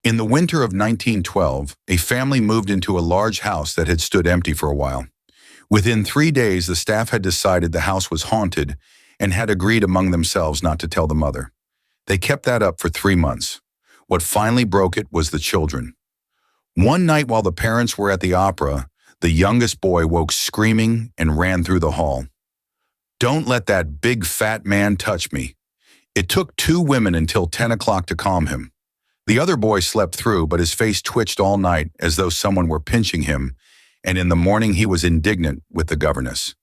In the winter of 1912, a family moved into a large house that had stood empty for a while. Within 3 days, the staff had decided the house was haunted and had agreed among themselves not to tell the mother. They kept that up for 3 months. What finally broke it was the children. One night while the parents were at the opera, the youngest boy woke screaming and ran through the hall. "Don't let that big fat man touch me." It took 2 women until 10 o'clock to calm him. The other boy slept through, but his face twitched all night as though someone were pinching him, and in the morning he was indignant with the governess.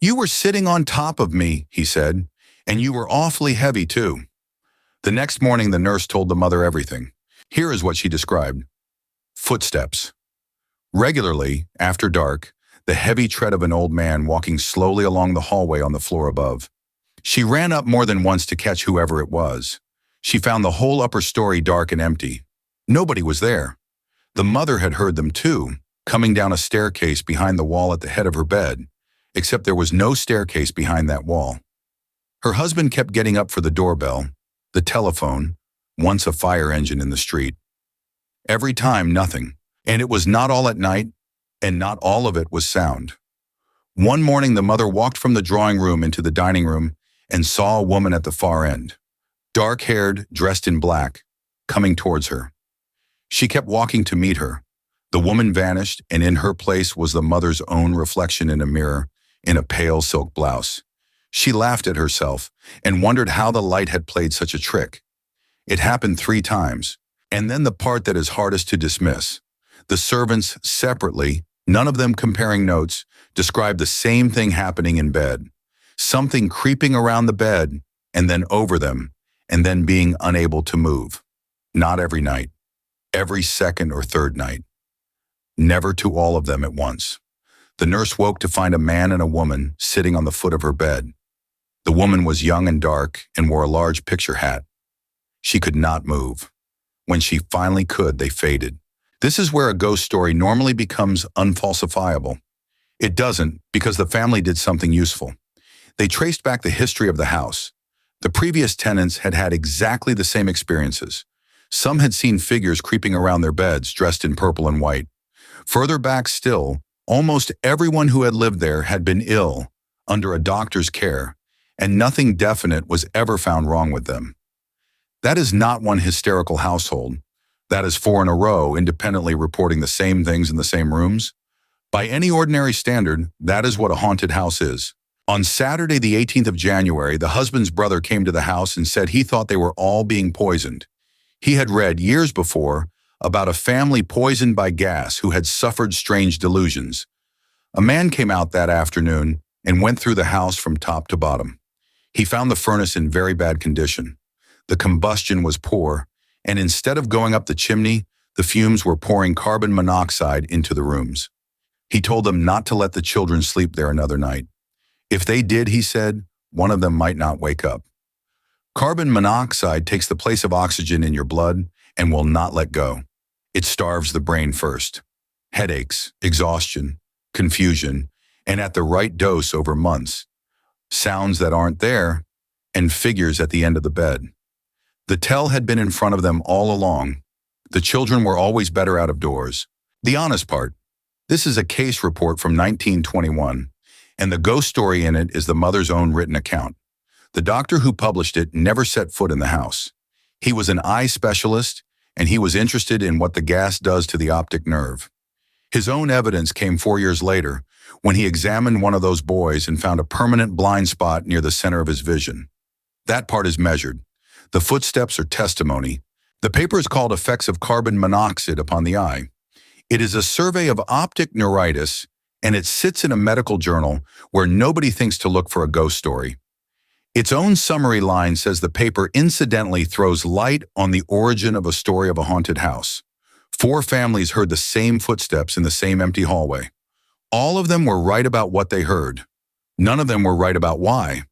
"You were sitting on top of me," he said, "and you were awfully heavy too." The next morning the nurse told the mother everything. Here is what she described. Footsteps. Regularly, after dark, the heavy tread of an old man walking slowly along the hallway on the floor above. She ran up more than once to catch whoever it was. She found the whole upper story dark and empty. Nobody was there. The mother had heard them too, coming down a staircase behind the wall at the head of her bed, except there was no staircase behind that wall. Her husband kept getting up for the doorbell, the telephone, once a fire engine in the street. Every time, nothing. And it was not all at night, and not all of it was sound. One morning, the mother walked from the drawing room into the dining room and saw a woman at the far end, dark-haired, dressed in black, coming towards her. She kept walking to meet her. The woman vanished, and in her place was the mother's own reflection in a mirror, in a pale silk blouse. She laughed at herself and wondered how the light had played such a trick. It happened 3 times, and then the part that is hardest to dismiss. The servants, separately, none of them comparing notes, described the same thing happening in bed. Something creeping around the bed, and then over them, and then being unable to move. Not every night. Every second or third night. Never to all of them at once. The nurse woke to find a man and a woman sitting on the foot of her bed. The woman was young and dark and wore a large picture hat. She could not move. When she finally could, they faded. This is where a ghost story normally becomes unfalsifiable. It doesn't, because the family did something useful. They traced back the history of the house. The previous tenants had had exactly the same experiences. Some had seen figures creeping around their beds dressed in purple and white. Further back still, almost everyone who had lived there had been ill, under a doctor's care, and nothing definite was ever found wrong with them. That is not one hysterical household. That is 4 in a row independently reporting the same things in the same rooms. By any ordinary standard, that is what a haunted house is. On Saturday, the 18th of January, the husband's brother came to the house and said he thought they were all being poisoned. He had read years before about a family poisoned by gas who had suffered strange delusions. A man came out that afternoon and went through the house from top to bottom. He found the furnace in very bad condition. The combustion was poor, and instead of going up the chimney, the fumes were pouring carbon monoxide into the rooms. He told them not to let the children sleep there another night. If they did, he said, one of them might not wake up. Carbon monoxide takes the place of oxygen in your blood and will not let go. It starves the brain first. Headaches, exhaustion, confusion, and at the right dose over months. Sounds that aren't there, and figures at the end of the bed. The tell had been in front of them all along. The children were always better out of doors. The honest part. This is a case report from 1921, and the ghost story in it is the mother's own written account. The doctor who published it never set foot in the house. He was an eye specialist, and he was interested in what the gas does to the optic nerve. His own evidence came 4 years later, when he examined one of those boys and found a permanent blind spot near the center of his vision. That part is measured. The footsteps are testimony. The paper is called Effects of Carbon Monoxide Upon the Eye. It is a survey of optic neuritis, and it sits in a medical journal where nobody thinks to look for a ghost story. Its own summary line says the paper incidentally throws light on the origin of a story of a haunted house. 4 families heard the same footsteps in the same empty hallway. All of them were right about what they heard. None of them were right about why.